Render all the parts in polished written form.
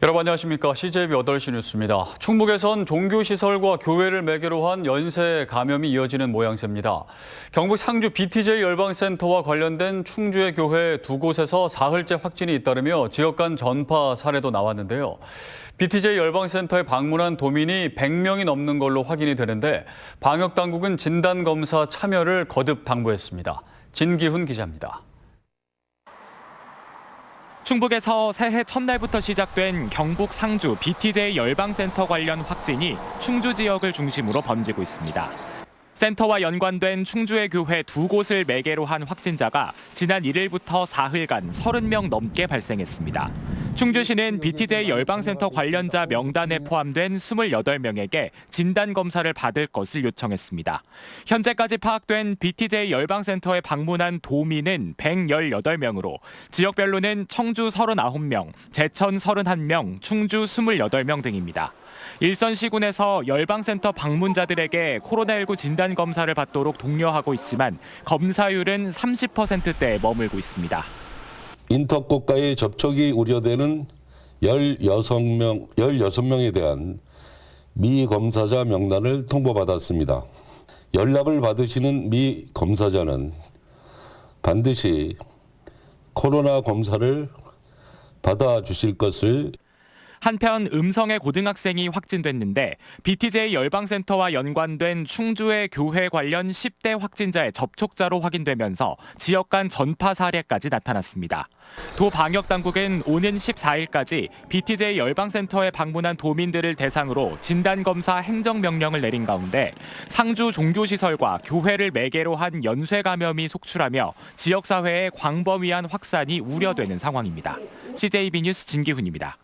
여러분 안녕하십니까. CJB 8시 뉴스입니다. 충북에선 종교시설과 교회를 매개로 한 연쇄 감염이 이어지는 모양새입니다. 경북 상주 BTJ 열방센터와 관련된 충주의 교회 두 곳에서 사흘째 확진이 잇따르며 지역 간 전파 사례도 나왔는데요. BTJ 열방센터에 방문한 도민이 100명이 넘는 걸로 확인이 되는데 방역당국은 진단검사 참여를 거듭 당부했습니다. 진기훈 기자입니다. 충북에서 새해 첫날부터 시작된 경북 상주 BTJ 열방센터 관련 확진이 충주 지역을 중심으로 번지고 있습니다. 센터와 연관된 충주의 교회 두 곳을 매개로 한 확진자가 지난 1일부터 사흘간 30명 넘게 발생했습니다. 충주시는 BTJ 열방센터 관련자 명단에 포함된 28명에게 진단검사를 받을 것을 요청했습니다. 현재까지 파악된 BTJ 열방센터에 방문한 도민은 118명으로 지역별로는 청주 39명, 제천 31명, 충주 28명 등입니다. 일선 시군에서 열방센터 방문자들에게 코로나19 진단검사를 받도록 독려하고 있지만 검사율은 30%대에 머물고 있습니다. 인터국가의 접촉이 우려되는 16명에 대한 미검사자 명단을 통보받았습니다. 연락을 받으시는 미검사자는 반드시 코로나 검사를 받아주실 것을. 한편 음성의 고등학생이 확진됐는데 BTJ 열방센터와 연관된 충주의 교회 관련 10대 확진자의 접촉자로 확인되면서 지역 간 전파 사례까지 나타났습니다. 도 방역당국은 오는 14일까지 BTJ 열방센터에 방문한 도민들을 대상으로 진단검사 행정명령을 내린 가운데 상주 종교시설과 교회를 매개로 한 연쇄 감염이 속출하며 지역사회의 광범위한 확산이 우려되는 상황입니다. CJB 뉴스 진기훈입니다.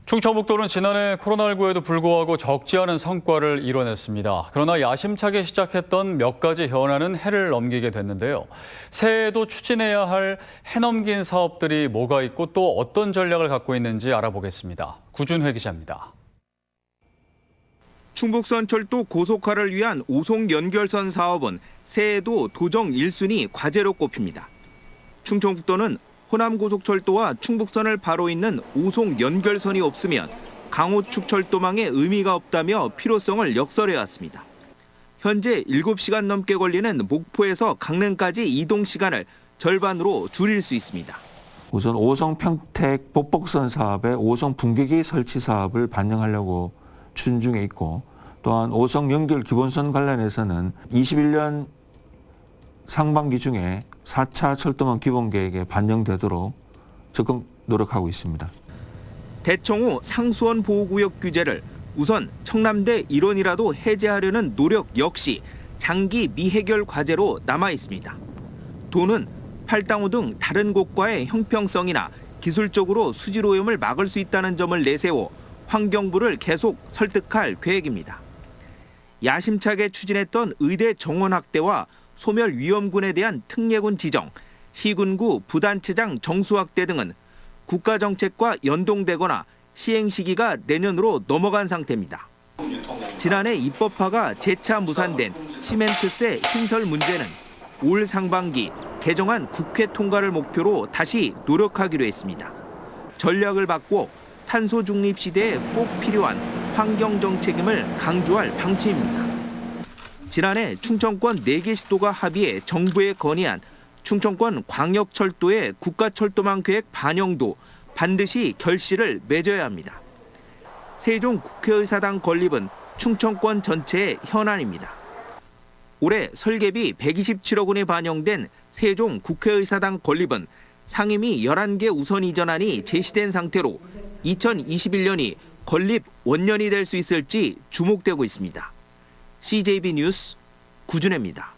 충청북도는 지난해 코로나19에도 불구하고 적지 않은 성과를 이뤄냈습니다. 그러나 야심차게 시작했던 몇 가지 현안은 해를 넘기게 됐는데요. 새해에도 추진해야 할 해넘긴 사업들이 뭐가 있고 또 어떤 전략을 갖고 있는지 알아보겠습니다. 구준회 기자입니다. 충북선철도 고속화를 위한 오송 연결선 사업은 새해에도 도정 1순위 과제로 꼽힙니다. 충청북도는 호남고속철도와 충북선을 바로 잇는 오송 연결선이 없으면 강호축 철도망의 의미가 없다며 필요성을 역설해왔습니다. 현재 7시간 넘게 걸리는 목포에서 강릉까지 이동 시간을 절반으로 줄일 수 있습니다. 우선 오송 평택 복복선 사업에 오송 분기기 설치 사업을 반영하려고 추진 중에 있고, 또한 오송 연결 기본선 관련해서는 21년 상반기 중에 4차 철도망 기본계획에 반영되도록 적극 노력하고 있습니다. 대청호 상수원 보호구역 규제를 우선 청남대 일원이라도 해제하려는 노력 역시 장기 미해결 과제로 남아 있습니다. 도는 팔당호 등 다른 곳과의 형평성이나 기술적으로 수질 오염을 막을 수 있다는 점을 내세워 환경부를 계속 설득할 계획입니다. 야심차게 추진했던 의대 정원 확대와 소멸 위험군에 대한 특례군 지정, 시군구 부단체장 정수 확대 등은 국가정책과 연동되거나 시행 시기가 내년으로 넘어간 상태입니다. 지난해 입법화가 재차 무산된 시멘트세 신설 문제는 올 상반기 개정안 국회 통과를 목표로 다시 노력하기로 했습니다. 전략을 바꿔 탄소 중립 시대에 꼭 필요한 환경정책임을 강조할 방침입니다. 지난해 충청권 4개 시도가 합의해 정부에 건의한 충청권 광역철도의 국가철도망 계획 반영도 반드시 결실을 맺어야 합니다. 세종 국회의사당 건립은 충청권 전체의 현안입니다. 올해 설계비 127억 원이 반영된 세종 국회의사당 건립은 상임위 11개 우선 이전안이 제시된 상태로 2021년이 건립 원년이 될 수 있을지 주목되고 있습니다. CJB 뉴스 구준혜입니다.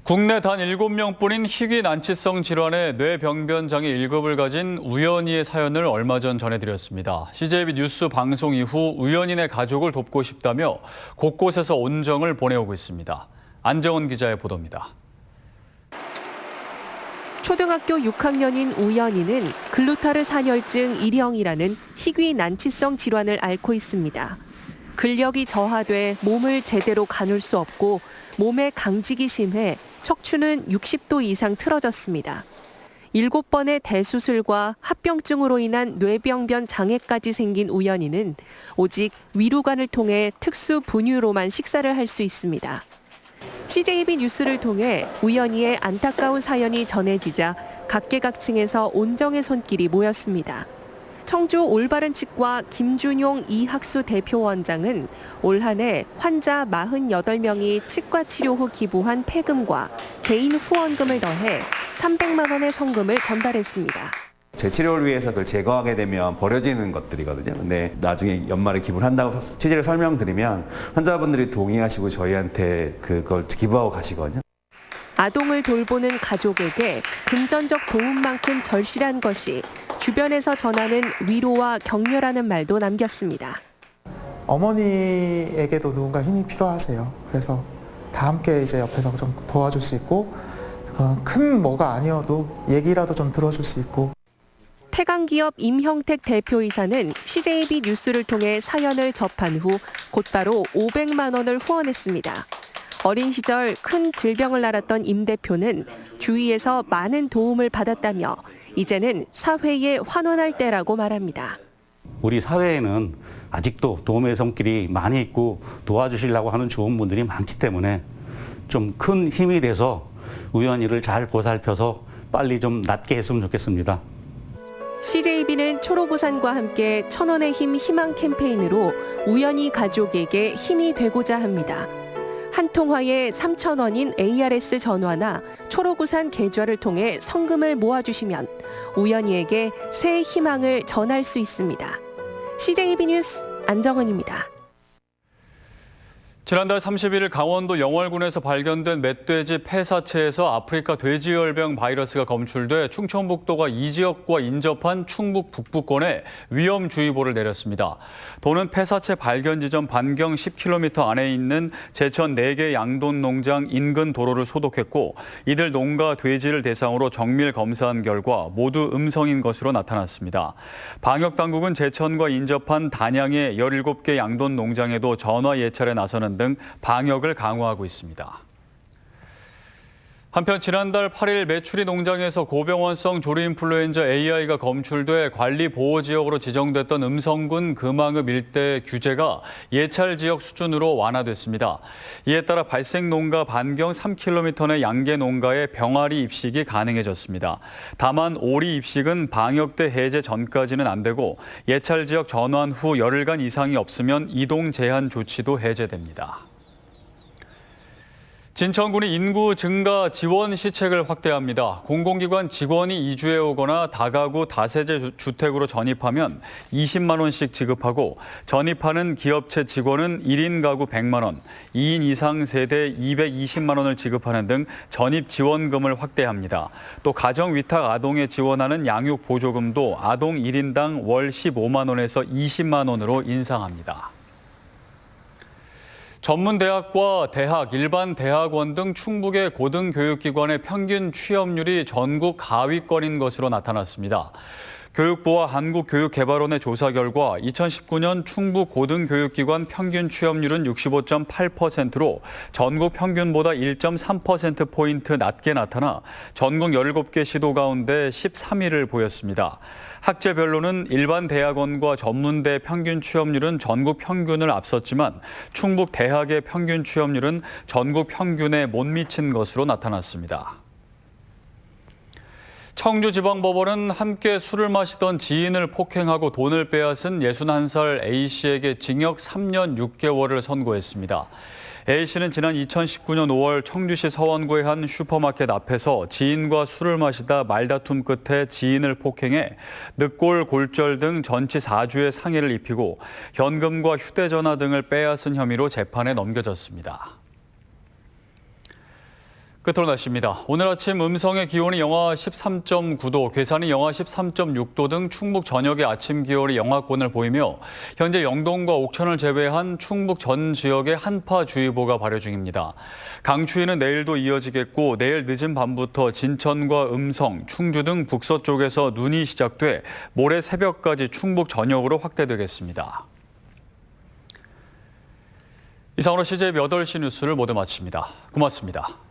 국내 단 7명뿐인 희귀 난치성 질환의 뇌병변장애 1급을 가진 우연희의 사연을 얼마 전 전해드렸습니다. CJB 뉴스 방송 이후 우연인의 가족을 돕고 싶다며 곳곳에서 온정을 보내오고 있습니다. 안정원 기자의 보도입니다. 초등학교 6학년인 우연희는 글루타르 산혈증 1형이라는 희귀 난치성 질환을 앓고 있습니다. 근력이 저하돼 몸을 제대로 가눌 수 없고 몸에 강직이 심해 척추는 60도 이상 틀어졌습니다. 7번의 대수술과 합병증으로 인한 뇌병변 장애까지 생긴 우연희는 오직 위로관을 통해 특수 분유로만 식사를 할 수 있습니다. CJB 뉴스를 통해 우연희의 안타까운 사연이 전해지자 각계각층에서 온정의 손길이 모였습니다. 청주 올바른 치과 김준용 이학수 대표원장은 올 한 해 환자 48명이 치과 치료 후 기부한 폐금과 개인 후원금을 더해 300만 원의 성금을 전달했습니다. 제 치료를 위해서 그걸 제거하게 되면 버려지는 것들이거든요. 근데 나중에 연말에 기부를 한다고 취지를 설명드리면 환자분들이 동의하시고 저희한테 그걸 기부하고 가시거든요. 아동을 돌보는 가족에게 금전적 도움만큼 절실한 것이 주변에서 전하는 위로와 격려라는 말도 남겼습니다. 어머니에게도 누군가 힘이 필요하세요. 그래서 다 함께 이제 옆에서 좀 도와줄 수 있고 큰 뭐가 아니어도 얘기라도 좀 들어줄 수 있고. 태강기업 임형택 대표이사는 CJB 뉴스를 통해 사연을 접한 후 곧바로 500만 원을 후원했습니다. 어린 시절 큰 질병을 앓았던 임 대표는 주위에서 많은 도움을 받았다며 이제는 사회에 환원할 때라고 말합니다. 우리 사회에는 아직도 도움의 손길이 많이 있고 도와주시려고 하는 좋은 분들이 많기 때문에 좀 큰 힘이 돼서 우연희를 잘 보살펴서 빨리 좀 낫게 했으면 좋겠습니다. CJB는 초록우산과 함께 1000원의 힘 희망 캠페인으로 우연희 가족에게 힘이 되고자 합니다. 한 통화에 3,000원인 ARS 전화나 초록우산 계좌를 통해 성금을 모아주시면 우연희에게 새 희망을 전할 수 있습니다. CJB 뉴스 안정은입니다. 지난달 31일 강원도 영월군에서 발견된 멧돼지 폐사체에서 아프리카 돼지열병 바이러스가 검출돼 충청북도가 이 지역과 인접한 충북 북부권에 위험주의보를 내렸습니다. 도는 폐사체 발견 지점 반경 10km 안에 있는 제천 4개 양돈 농장 인근 도로를 소독했고 이들 농가 돼지를 대상으로 정밀 검사한 결과 모두 음성인 것으로 나타났습니다. 방역당국은 제천과 인접한 단양의 17개 양돈 농장에도 전화 예찰에 나서는 등 방역을 강화하고 있습니다. 한편 지난달 8일 메추리 농장에서 고병원성 조류인플루엔자 AI가 검출돼 관리보호지역으로 지정됐던 음성군 금왕읍 일대 규제가 예찰 지역 수준으로 완화됐습니다. 이에 따라 발생 농가 반경 3km 내 양계 농가에 병아리 입식이 가능해졌습니다. 다만 오리 입식은 방역대 해제 전까지는 안 되고 예찰 지역 전환 후 열흘간 이상이 없으면 이동 제한 조치도 해제됩니다. 진천군이 인구 증가 지원 시책을 확대합니다. 공공기관 직원이 이주해 오거나 다가구 다세대 주택으로 전입하면 20만 원씩 지급하고 전입하는 기업체 직원은 1인 가구 100만 원, 2인 이상 세대 220만 원을 지급하는 등 전입 지원금을 확대합니다. 또 가정위탁 아동에 지원하는 양육 보조금도 아동 1인당 월 15만 원에서 20만 원으로 인상합니다. 전문대학과 대학, 일반 대학원 등 충북의 고등교육기관의 평균 취업률이 전국 하위권인 것으로 나타났습니다. 교육부와 한국교육개발원의 조사 결과 2019년 충북 고등교육기관 평균 취업률은 65.8%로 전국 평균보다 1.3%포인트 낮게 나타나 전국 17개 시도 가운데 13위를 보였습니다. 학제별로는 일반 대학원과 전문대 평균 취업률은 전국 평균을 앞섰지만 충북 대학의 평균 취업률은 전국 평균에 못 미친 것으로 나타났습니다. 청주지방법원은 함께 술을 마시던 지인을 폭행하고 돈을 빼앗은 61살 A씨에게 징역 3년 6개월을 선고했습니다. A씨는 지난 2019년 5월 청주시 서원구의 한 슈퍼마켓 앞에서 지인과 술을 마시다 말다툼 끝에 지인을 폭행해 늑골, 골절 등 전치 4주의 상해를 입히고 현금과 휴대전화 등을 빼앗은 혐의로 재판에 넘겨졌습니다. 끝으로 날씨입니다. 오늘 아침 음성의 기온이 영하 13.9도, 괴산이 영하 13.6도 등 충북 전역의 아침 기온이 영하권을 보이며 현재 영동과 옥천을 제외한 충북 전 지역에 한파주의보가 발효 중입니다. 강추위는 내일도 이어지겠고 내일 늦은 밤부터 진천과 음성, 충주 등 북서쪽에서 눈이 시작돼 모레 새벽까지 충북 전역으로 확대되겠습니다. 이상으로 CJB 8시 뉴스를 모두 마칩니다. 고맙습니다.